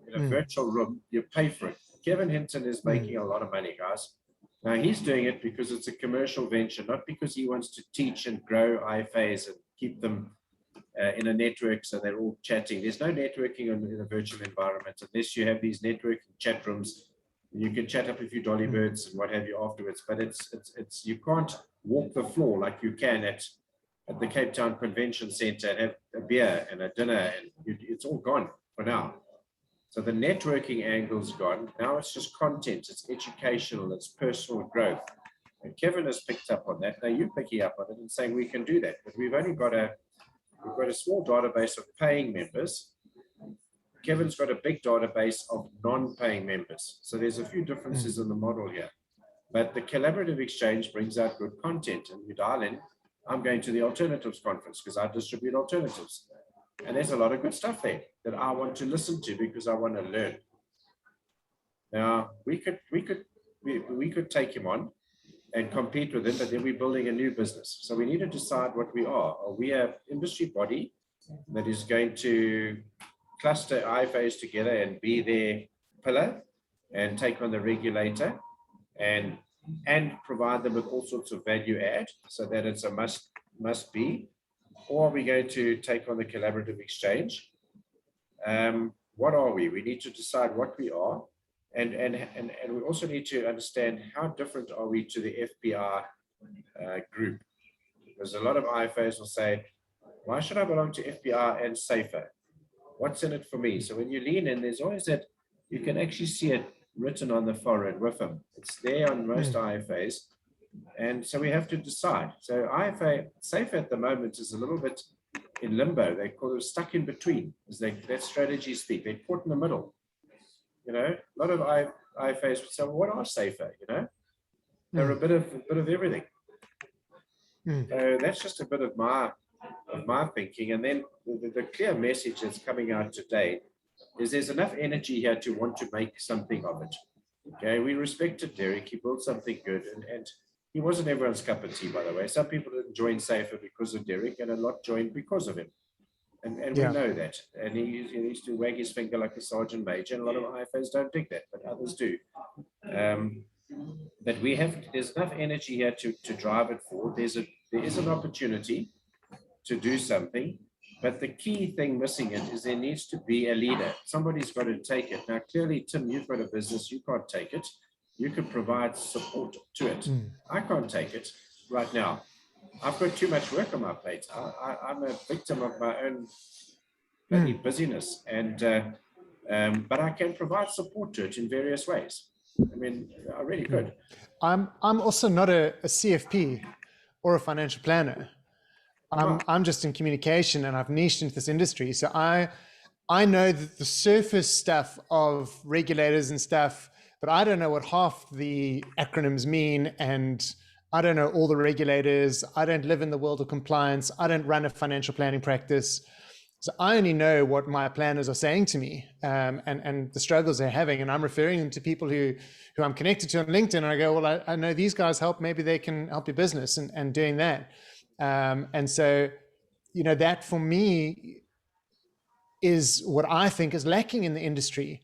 in a virtual room, you pay for it. Kevin Hinton is making a lot of money, guys. Now he's doing it because it's a commercial venture, not because he wants to teach and grow IFAs and keep them in a network so they're all chatting. There's no networking in a virtual environment unless you have these networking chat rooms. You can chat up a few dolly birds and what have you afterwards, but it's you can't walk the floor like you can at the Cape Town Convention Center and have a beer and a dinner, and it's all gone for now. So the networking angle's gone. Now it's just content, it's educational, it's personal growth. And Kevin has picked up on that. Now you're picking up on it and saying we can do that, but we've only got a small database of paying members. Kevin's got a big database of non-paying members. So there's a few differences in the model here. But the collaborative exchange brings out good content, and you dial in. I'm going to the alternatives conference because I distribute alternatives. And there's a lot of good stuff there that I want to listen to because I want to learn. Now we could take him on and compete with him, but then we're building a new business. So we need to decide what we are. Are we an industry body that is going to cluster IFAs together and be their pillar and take on the regulator and provide them with all sorts of value add so that it's a must be? Or are we going to take on the collaborative exchange? What are we? We need to decide what we are. And we also need to understand how different are we to the FPR group? Because a lot of IFAs will say, why should I belong to FPR and SAIFAA? What's in it for me? So when you lean in, there's always that, you can actually see it written on the forehead with them. It's there on most IFAs. And so we have to decide. So SAIFAA at the moment is a little bit in limbo. They call it stuck in between, as that strategy speak. They're caught in the middle. You know, a lot of IFAs would say, well, what are SAIFAA? You know, they're a bit of everything. So that's just a bit of my thinking. And then the clear message that's coming out today is there's enough energy here to want to make something of it. Okay, we respected Derek. He built something good, and he wasn't everyone's cup of tea, by the way. Some people didn't join SAIFAA because of Derek, and a lot joined because of him. And we know that. And he used to wag his finger like a sergeant major, and a lot of IFAs don't dig that, but others do. But there's enough energy here to drive it forward. There is an opportunity to do something, but the key thing missing it is there needs to be a leader. Somebody's got to take it. Now, clearly, Tim, you've got a business, you can't take it. You can provide support to it. I can't take it right now. I've got too much work on my plate. I'm a victim of my own busyness, but I can provide support to it in various ways. I mean, I really could. I'm also not a CFP or a financial planner. I'm just in communication, and I've niched into this industry. So I know the surface stuff of regulators and stuff, but I don't know what half the acronyms mean, and I don't know all the regulators. I don't live in the world of compliance. I don't run a financial planning practice. So I only know what my planners are saying to me, and the struggles they're having. And I'm referring them to people who I'm connected to on LinkedIn. And I go, well, I know these guys help. Maybe they can help your business and doing that. And so, you know, that for me is what I think is lacking in the industry,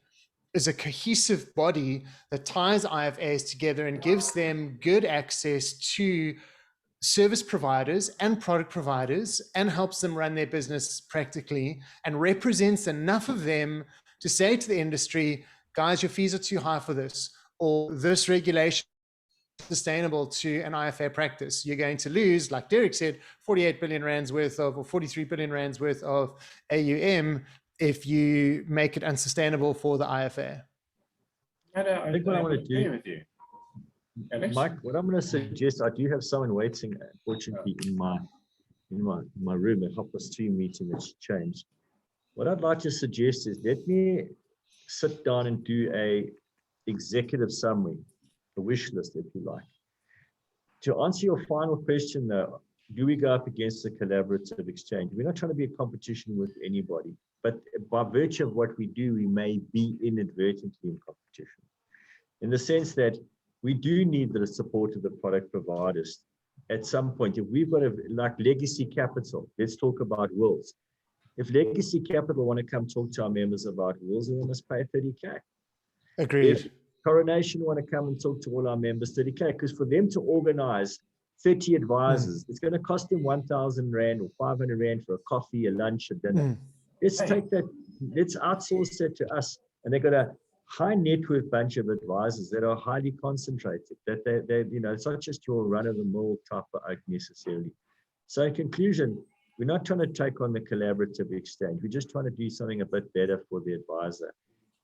is a cohesive body that ties IFAs together and gives them good access to service providers and product providers and helps them run their business practically and represents enough of them to say to the industry, guys, your fees are too high for this, or this regulation is sustainable to an IFA practice. You're going to lose, like Derek said, 48 billion rands worth of, or 43 billion rands worth of AUM if you make it unsustainable for the IFA. I think what I want to do with you, Mike, what I'm going to suggest, I do have someone waiting, unfortunately, in my room at 3:30 meeting that's changed. What I'd like to suggest is let me sit down and do a executive summary, a wish list, if you like. To answer your final question, though, do we go up against the collaborative exchange? We're not trying to be a competition with anybody, but by virtue of what we do, we may be inadvertently in competition. In the sense that we do need the support of the product providers at some point. If we've got like legacy capital, let's talk about wills. If legacy capital want to come talk to our members about wills, then they must pay 30K. Agreed. If Coronation want to come and talk to all our members, 30K, because for them to organize 30 advisors, it's going to cost them 1,000 Rand or 500 Rand for a coffee, a lunch, a dinner. Let's take that, let's outsource that to us. And they've got a high net worth bunch of advisors that are highly concentrated, that they you know, it's not just your run of the mill type of oak necessarily. So in conclusion, we're not trying to take on the collaborative exchange. We're just trying to do something a bit better for the advisor.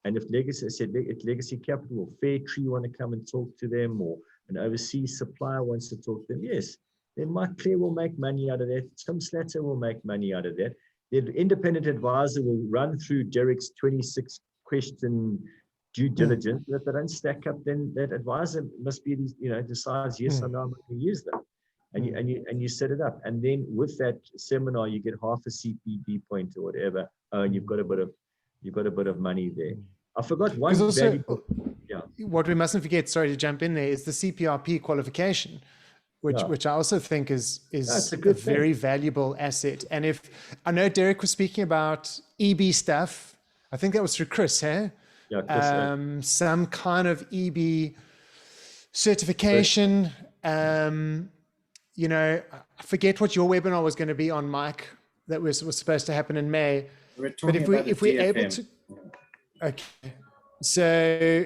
And if Legacy Capital or Fairtree want to come and talk to them, or an overseas supplier wants to talk to them, yes, then Mike Clare will make money out of that. Tim Slatter will make money out of that. The independent advisor will run through Derek's 26-question due diligence. If they don't stack up, then that advisor must be, you know, decides, yes, I know I'm going to use them. And you set it up. And then with that seminar, you get half a CPD point or whatever, and you've got a bit of money there. I forgot one valuable, what we mustn't forget, sorry to jump in there, is the CPRP qualification, which I also think is a very valuable asset. And if I know Derek was speaking about EB stuff, I think that was through Chris, hey? Yeah, Chris, some kind of EB certification. You know, I forget what your webinar was going to be on, Mike. That was supposed to happen in May. But if we're able to, okay. So,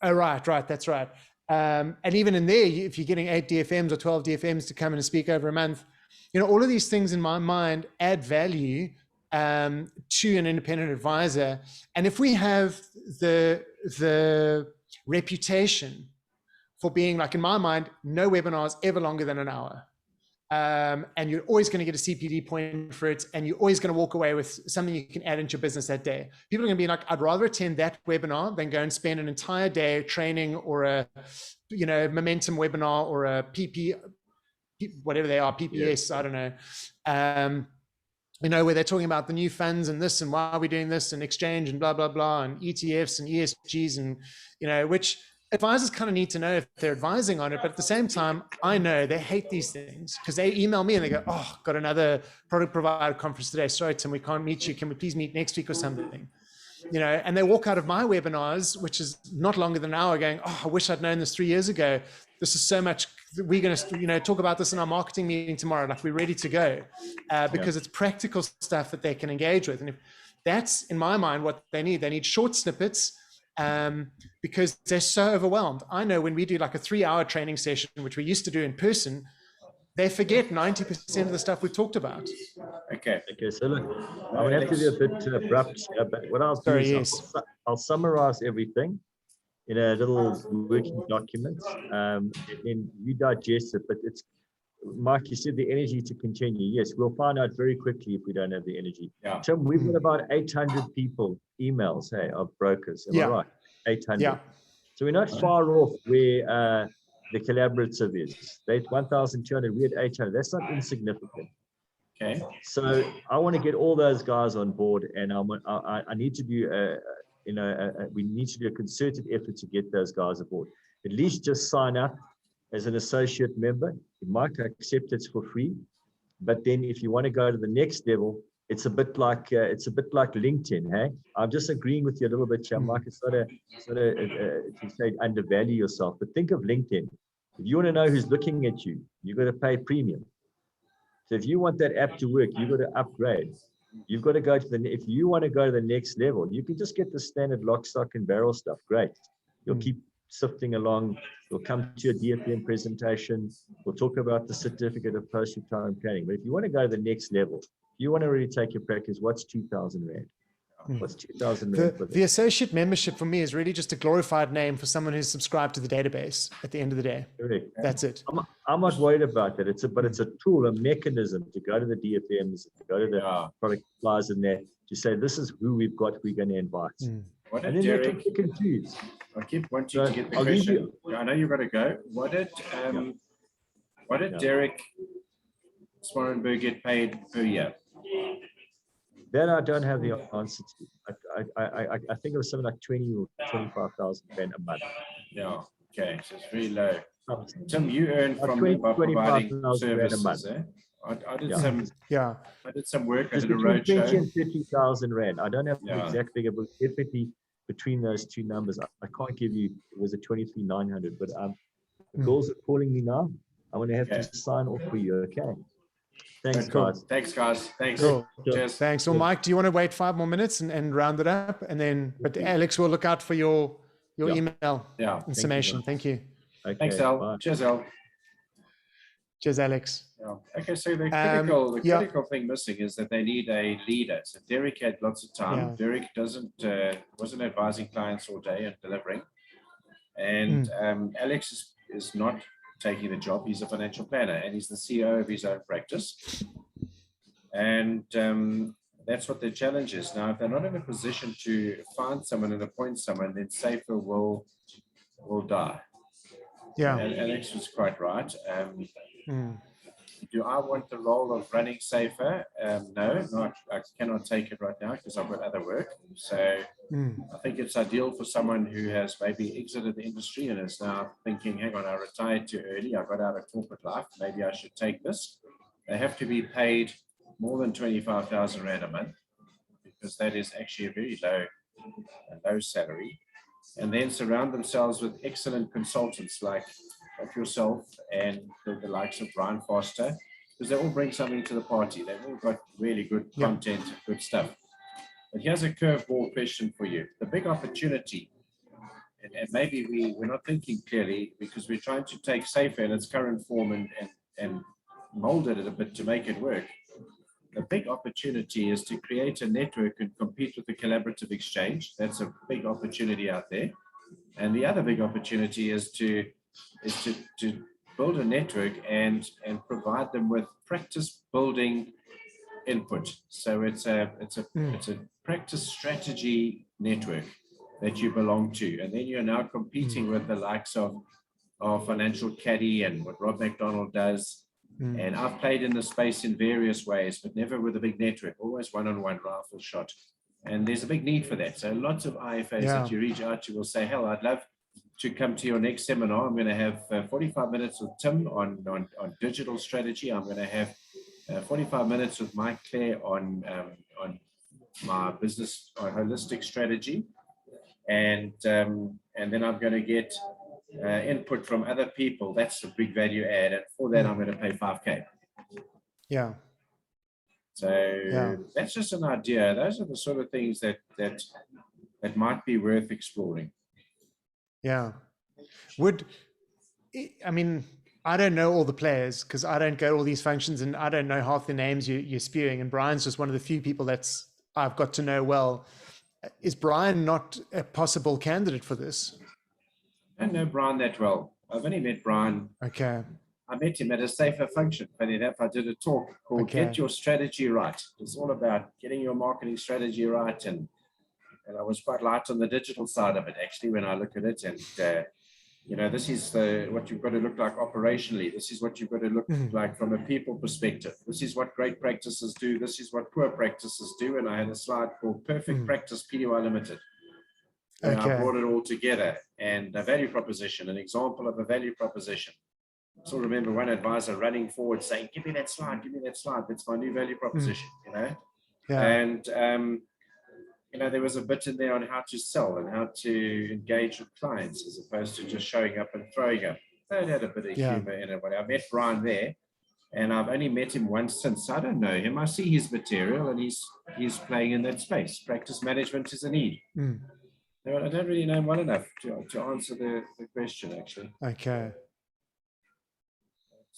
right, that's right. And even in there, if you're getting 8 DFMs or 12 DFMs to come in and speak over a month, you know, all of these things in my mind add value to an independent advisor. And if we have the reputation for being, like, in my mind, no webinars ever longer than an hour. And you're always going to get a CPD point for it, and you're always going to walk away with something you can add into your business that day. People are going to be like, I'd rather attend that webinar than go and spend an entire day training or a, you know, momentum webinar or a whatever they are, PPS, I don't know. You know, where they're talking about the new funds and this and why are we doing this and exchange and blah, blah, blah, and ETFs and ESGs and, you know, which advisors kind of need to know if they're advising on it. But at the same time, I know they hate these things because they email me and they go, oh, got another product provider conference today. Sorry, Tim, we can't meet you. Can we please meet next week or something? You know, and they walk out of my webinars, which is not longer than an hour, going, oh, I wish I'd known this 3 years ago. This is so much. We're going to, you know, talk about this in our marketing meeting tomorrow. Like, we're ready to go because it's practical stuff that they can engage with. And if that's, in my mind, what they need short snippets because they're so overwhelmed. I know when we do like a 3-hour training session, which we used to do in person, they forget 90% of the stuff we've talked about. Okay. So look, I'm going to have to be a bit abrupt, but what I'll do is I'll summarize everything in a little working document, and you digest it. But it's, Mike, you said the energy to continue. Yes, we'll find out very quickly if we don't have the energy. Yeah. Tim, we've got about 800 people, emails, hey, of brokers. Am I right? 800. Yeah. So we're not far off where the collaborative is. They 1,200, we had 800. That's not insignificant. Okay. So I want to get all those guys on board, and I need to do we need to do a concerted effort to get those guys aboard. At least just sign up as an associate member. You might accept it's for free, but then if you want to go to the next level, it's a bit like LinkedIn. Hey, I'm just agreeing with you a little bit, Mike. It's not to say undervalue yourself, but think of LinkedIn. If you want to know who's looking at you, you've got to pay premium. So if you want that app to work, you've got to upgrade. You've got to go to if you want to go to the next level, you can just get the standard lock, stock, and barrel stuff. Great. You'll keep sifting along. You'll come to a DFM presentation. We'll talk about the certificate of post-retirement planning. But if you want to go to the next level, if you want to really take your practice, what's 2,000 Rand? What's 2,000 Rand for the associate membership for me is really just a glorified name for someone who's subscribed to the database at the end of the day. Correct. That's it. I'm not worried about that. But it's a tool, a mechanism to go to the DFMs, to go to the product suppliers and that, to say, this is who we've got, we're going to invite. What And did then they Derek, can pick and choose. I keep wanting to get the I'll leave question. you. I know you've got to go. What did Derek Swarenberg get paid per year? That I don't have the answer to. I think it was something like 20 or 25,000 Rand a month. Yeah, okay, so it's very low. Tim, you earn from by providing 25,000 Rand a month. services, eh? I did some work. I It's did a between 20 roadshow. and 30,000 Rand. I don't have the exact figure, but definitely between those two numbers. I can't give you, it was a 23,900, but the girls are calling me now. I'm going to have to sign off for you, okay? Thanks, guys. Thanks, guys. Thanks. Cool. Cheers. Thanks. Well, Mike, do you want to wait 5 more minutes and round it up? And then, but Alex will look out for your email and summation. Thank you. Okay, Thanks, Al. bye. Cheers, Al. Cheers, Alex. Yeah. Okay, so the critical thing missing is that they need a leader. So Derek had lots of time. Derek wasn't advising clients all day and delivering. And Alex is not taking the job. He's a financial planner and he's the CEO of his own practice. And that's what their challenge is. Now, if they're not in a position to find someone and appoint someone, then SAIFAA will die. Yeah. And Alex was quite right. Do I want the role of running SAIFAA? No, I cannot take it right now because I've got other work. So I think it's ideal for someone who has maybe exited the industry and is now thinking, hang on, I retired too early. I got out of corporate life. Maybe I should take this. They have to be paid more than 25,000 Rand a month because that is actually a very low salary. And then surround themselves with excellent consultants like yourself and the likes of Brian Foster, because they all bring something to the party. They've all got really good content, good stuff. But here's a curveball question for you. The big opportunity, and maybe we're not thinking clearly because we're trying to take SAIFAA in its current form and mold it a bit to make it work. The big opportunity is to create a network and compete with the collaborative exchange. That's a big opportunity out there. And the other big opportunity is to build a network and provide them with practice building input. So it's a practice strategy network that you belong to. And then you're now competing with the likes of Financial Caddy and what Rob McDonald does. And I've played in the space in various ways, but never with a big network, always one-on-one rifle shot. And there's a big need for that. So lots of IFAs that you reach out to will say, hell, I'd love to come to your next seminar. I'm going to have 45 minutes with Tim on digital strategy. I'm going to have 45 minutes with Mike Clare on my business or holistic strategy. And then I'm going to get input from other people. That's a big value add. And for that, I'm going to pay 5K. Yeah. So that's just an idea. Those are the sort of things that might be worth exploring. Yeah. I mean, I don't know all the players because I don't go to all these functions and I don't know half the names you're spewing. And Brian's just one of the few people I've got to know well. Is Brian not a possible candidate for this? I don't know Brian that well. I've only met Brian. Okay. I met him at a SAIFAA function. Funny enough, I did a talk called Get Your Strategy Right. It's all about getting your marketing strategy right. And I was quite light on the digital side of it, actually, when I look at it. And, this is what you've got to look like operationally. This is what you've got to look like from a people perspective. This is what great practices do. This is what poor practices do. And I had a slide called Perfect Practice PDY Limited. And I brought it all together and a value proposition, an example of a value proposition. I still remember one advisor running forward saying, give me that slide, that's my new value proposition, And, there was a bit in there on how to sell and how to engage with clients as opposed to just showing up and throwing up. It had a bit of humor in it. I met Brian there, and I've only met him once since. I don't know him. I see his material, and he's playing in that space. Practice management is a need. No, I don't really know him well enough to answer the question, actually. Okay.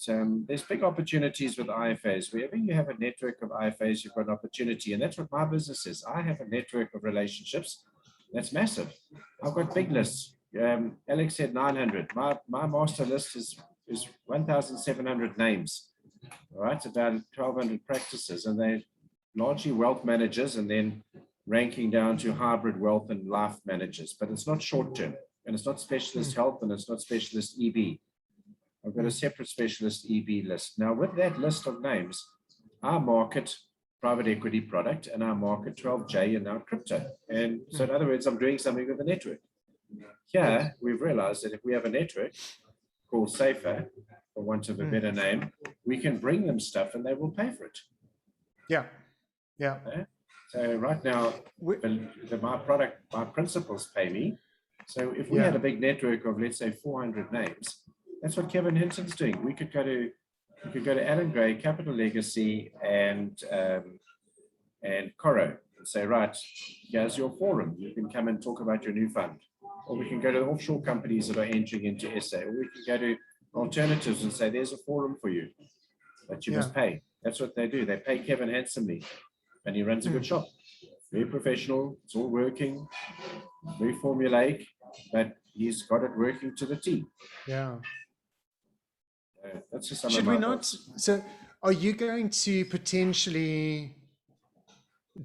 There's big opportunities with IFAs. Wherever you have a network of IFAs, you've got an opportunity. And that's what my business is. I have a network of relationships. That's massive. I've got big lists. Alex said 900. My master list is 1,700 names. All right, about 1,200 practices. And they're largely wealth managers and then ranking down to hybrid wealth and life managers. But it's not short term. And it's not specialist health and it's not specialist EB. I've got a separate specialist EB list. Now, with that list of names, I market private equity product and I market 12J and now crypto. And so in other words, I'm doing something with the network. Here, we've realized that if we have a network called SAIFAA, for want of a better name, we can bring them stuff and they will pay for it. Yeah. Yeah. So right now, my principals pay me. So if we had a big network of, let's say, 400 names, that's what Kevin Hinton's doing. We could go to Alan Gray, Capital Legacy, and Coro, and say, right, here's your forum. You can come and talk about your new fund. Or we can go to offshore companies that are entering into SA. Or we can go to alternatives and say, there's a forum for you, but you must pay. That's what they do. They pay Kevin handsomely, and he runs a good shop. Very professional. It's all working. Very formulaic, but he's got it working to the T. Yeah. That's just some Should of my we not? thoughts. So, are you going to potentially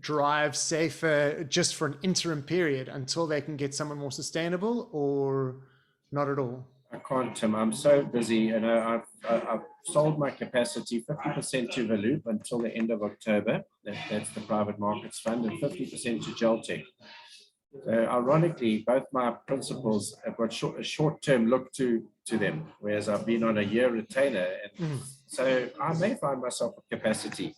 drive SAIFAA just for an interim period until they can get someone more sustainable, or not at all? I can't, Tim. I'm so busy, and I've sold my capacity 50% to Valoop until the end of October. That's the private markets fund, and 50% to Geltech. So ironically, both my principals have got a short-term look to them, whereas I've been on a year retainer. And so I may find myself with capacity,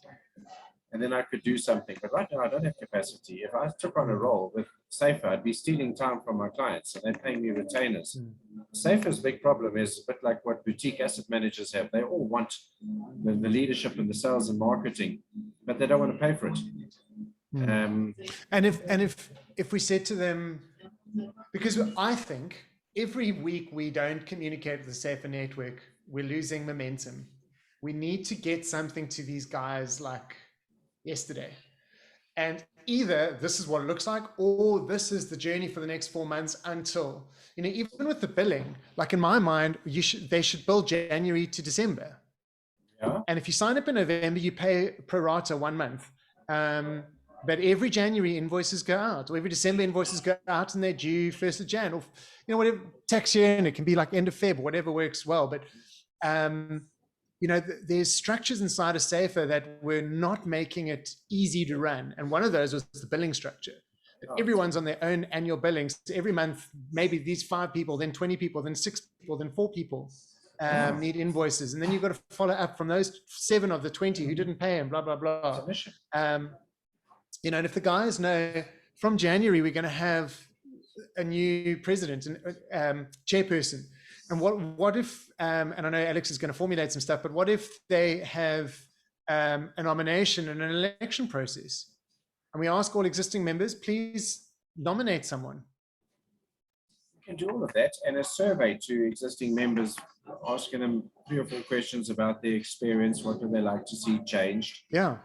and then I could do something. But right now, I don't have capacity. If I took on a role with SAIFAA, I'd be stealing time from my clients, and they're paying me retainers. SAIFAA's big problem is a bit like what boutique asset managers have. They all want the leadership and the sales and marketing, but they don't want to pay for it. And if we said to them, because I think every week we don't communicate with the SAIFAA network, we're losing momentum. We need to get something to these guys like yesterday. And either this is what it looks like, or this is the journey for the next 4 months until, even with the billing, like in my mind, they should bill January to December. Yeah. And if you sign up in November, you pay pro rata 1 month. But every January invoices go out, or every December invoices go out, and they're due 1st of Jan, or whatever tax year, and it can be like end of Feb, whatever works well. But there's structures inside of SAIFAA that were not making it easy to run, and one of those was the billing structure. Everyone's on their own annual billings. So every month, maybe these 5 people, then 20 people, then 6 people, then 4 people need invoices, and then you've got to follow up from those 7 of the 20 who didn't pay, and blah blah blah. And if the guys know from January we're going to have a new president and chairperson, and what if and I know Alex is going to formulate some stuff, but what if they have a nomination and an election process, and we ask all existing members, please nominate someone? We can do all of that, and a survey to existing members, asking them 3 or 4 questions about their experience, what would they like to see changed. Yeah.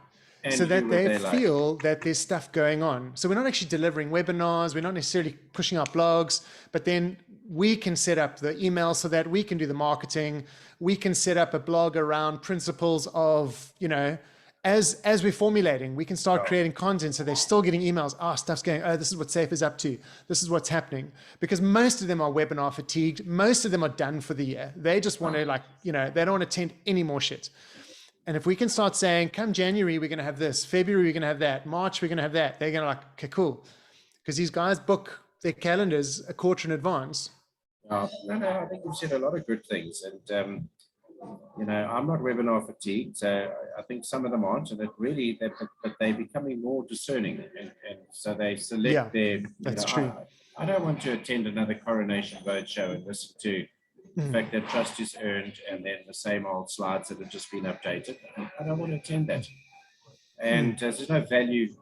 So that they feel that there's stuff going on. So we're not actually delivering webinars, we're not necessarily pushing out blogs, but then we can set up the email so that we can do the marketing. We can set up a blog around principles of, as we're formulating, we can start creating content so they're still getting emails. Stuff's going, this is what SAIFAA is up to. This is what's happening. Because most of them are webinar fatigued. Most of them are done for the year. They just want to they don't want to attend any more shit. And if we can start saying, come January, we're going to have this, February, we're going to have that, March, we're going to have that, they're going to okay, cool. Because these guys book their calendars a quarter in advance. No, I think you've said a lot of good things. And, I'm not webinar fatigued. So I think some of them aren't, and but they're becoming more discerning. And so they select their, that's true. I don't want to attend another coronation vote show and listen to the fact that trust is earned, and then the same old slides that have just been updated. I don't want to attend that. And there's no value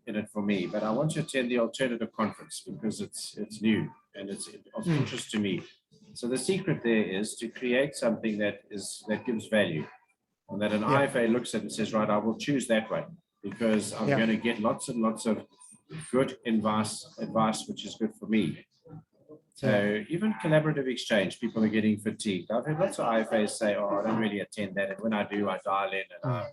in it for me, but I want to attend the alternative conference because it's new and it's of interest to me. So the secret there is to create something that gives value, and that an IFA looks at and says, right, I will choose that way because I'm going to get lots and lots of good advice which is good for me. So even collaborative exchange, people are getting fatigued. I've heard lots of IFAs say, oh, I don't really attend that. And when I do, I dial in and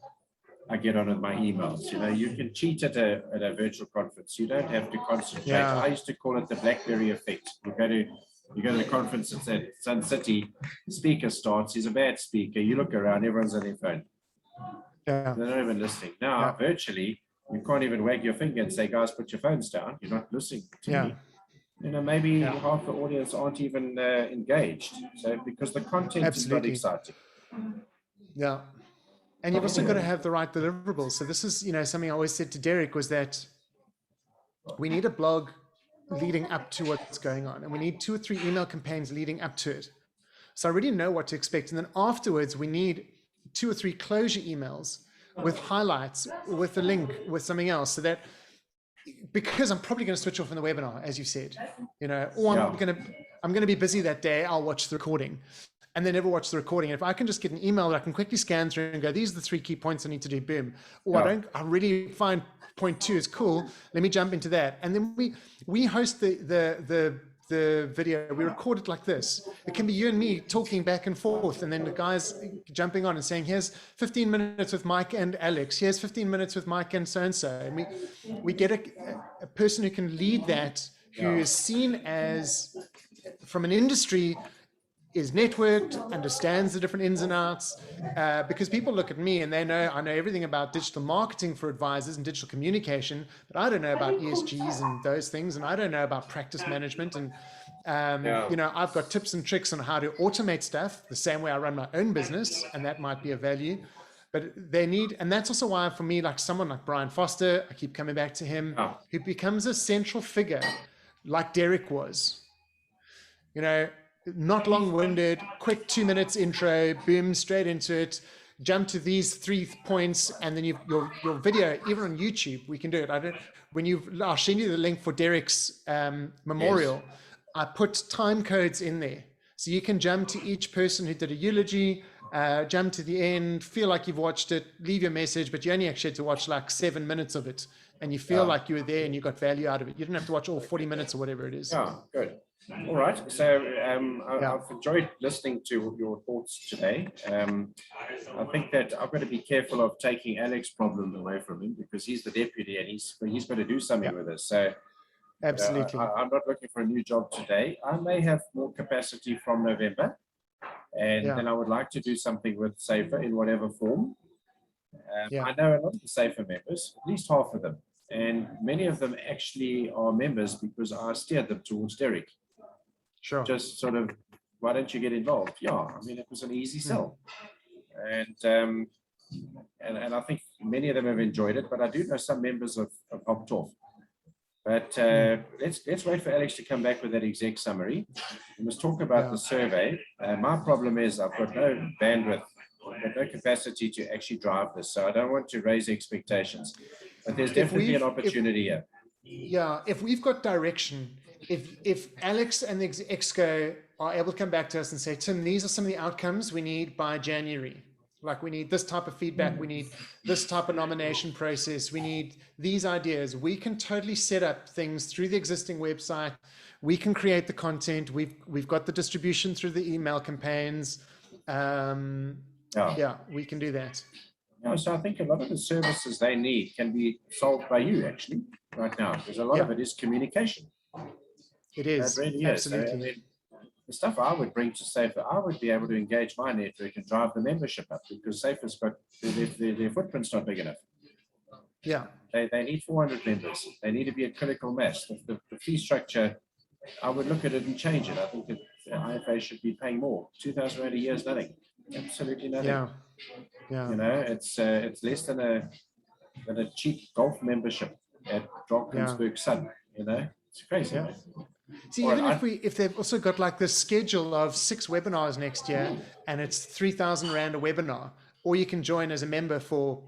I get on with my emails. You know, you can cheat at a virtual conference. You don't have to concentrate. I used to call it the BlackBerry effect. You go to the conference, it's at Sun City, the speaker starts, he's a bad speaker. You look around, everyone's on their phone. They're not even listening. Now, virtually, you can't even wag your finger and say, guys, put your phones down. You're not listening to me. You know, maybe half the audience aren't even engaged. So because the content is not exciting. Yeah. And you've also got to have the right deliverables. So this is, you know, something I always said to Derek was that we need a blog leading up to what's going on. And we need 2 or 3 email campaigns leading up to it. So I already know what to expect. And then afterwards, we need 2 or 3 closure emails with highlights, with a link, with something else, so that, because I'm probably going to switch off in the webinar, as you said, you know, or I'm going to be busy that day. I'll watch the recording and then never watch the recording. And if I can just get an email that I can quickly scan through and go, these are the 3 key points I need to do, boom. Or I really find point 2 is cool. Let me jump into that. And then we host the video, we record it like this. It can be you and me talking back and forth, and then the guys jumping on and saying, here's 15 minutes with Mike and Alex, here's 15 minutes with Mike and so-and-so. And we get a person who can lead that, who is seen as, from an industry, is networked, understands the different ins and outs, because people look at me and they know I know everything about digital marketing for advisors and digital communication, but I don't know about ESGs and those things, and I don't know about practice management. And you know, I've got tips and tricks on how to automate stuff the same way I run my own business, and that might be of value. But they need, and that's also why for me, like someone like Brian Foster, I keep coming back to him, who becomes a central figure like Derek was. You know, not long-winded, quick 2 minutes intro, boom, straight into it, jump to these 3 points, and then your video, even on YouTube, we can do it. I'll send you the link for Derek's memorial. I put time codes in there. So you can jump to each person who did a eulogy, jump to the end, feel like you've watched it, leave your message, but you only actually had to watch like 7 minutes of it, and you feel like you were there and you got value out of it. You didn't have to watch all 40 minutes or whatever it is. Yeah, good. All right. So I've enjoyed listening to your thoughts today. I think that I've got to be careful of taking Alex's problem away from him, because he's the deputy and he's got to do something with us. So absolutely, I'm not looking for a new job today. I may have more capacity from November, and then I would like to do something with SAIFAA in whatever form. I know a lot of the SAIFAA members, at least half of them, and many of them actually are members because I steered them towards Derek. Sure. Just sort of, why don't you get involved? Yeah, I mean, it was an easy sell. And I think many of them have enjoyed it, but I do know some members have popped off. But let's wait for Alex to come back with that exec summary. We must talk about the survey. My problem is I've got no bandwidth, I've got no capacity to actually drive this, so I don't want to raise expectations. But there's definitely an opportunity here. Yeah, if we've got direction, if Alex and the Exco are able to come back to us and say, Tim, these are some of the outcomes we need by January. Like, we need this type of feedback, we need this type of nomination process, we need these ideas. We can totally set up things through the existing website. We can create the content. We've got the distribution through the email campaigns. Yeah, we can do that. Yeah, so I think a lot of the services they need can be solved by you actually right now, because a lot of it is communication. It is. It really absolutely. Is. So, I mean, the stuff I would bring to SAIFAA, I would be able to engage my network and drive the membership up, because SAIFAA's got their footprint's not big enough. Yeah. They need 400 members. They need to be a critical mass. The fee structure, I would look at it and change it. I think that IFA should be paying more. 2,000 Rand a year is nothing. Absolutely nothing. Yeah. You know, it's less than a cheap golf membership at Drakensberg Sun. You know, it's crazy. See, even if they've also got like this schedule of 6 webinars next year and it's 3,000 Rand a webinar, or you can join as a member for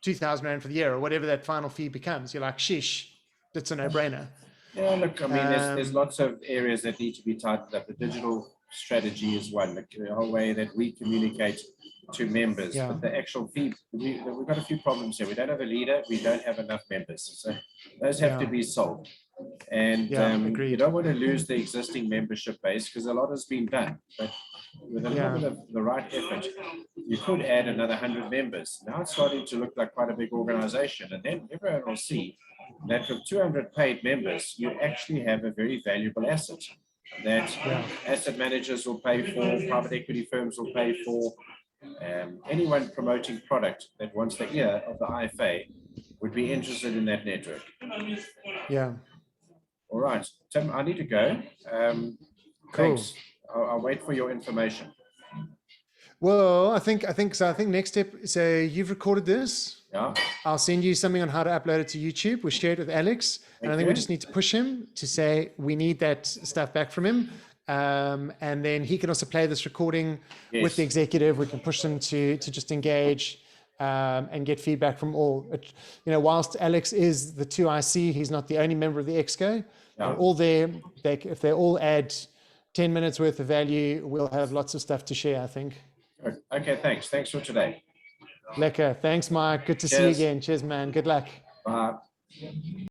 2,000 Rand for the year or whatever that final fee becomes. You're like, sheesh, that's a no-brainer. Yeah, look, I mean, there's lots of areas that need to be tightened up. The digital strategy is one, the whole way that we communicate to members. Yeah. But the actual fee, we've got a few problems here. We don't have a leader. We don't have enough members. So those have to be solved. And you don't want to lose the existing membership base because a lot has been done. But with a little bit of the right effort, you could add another 100 members. Now it's starting to look like quite a big organization. And then everyone will see that with 200 paid members, you actually have a very valuable asset that asset managers will pay for, private equity firms will pay for. Anyone promoting product that wants the ear of the IFA would be interested in that network. Yeah. All right, Tim, I need to go. Thanks. I'll wait for your information. Well, I think next step, so you've recorded this. Yeah. I'll send you something on how to upload it to YouTube. We'll share it with Alex. And I think we just need to push him to say we need that stuff back from him. And then he can also play this recording with the executive. We can push them to just engage and get feedback from all. Whilst Alex is the 2IC, he's not the only member of the Exco. They're all there. If they all add 10 minutes worth of value, we'll have lots of stuff to share, I think. Okay, thanks. Thanks for today. Lekker. Thanks, Mike. Good to see you again. Cheers, man. Good luck. Bye.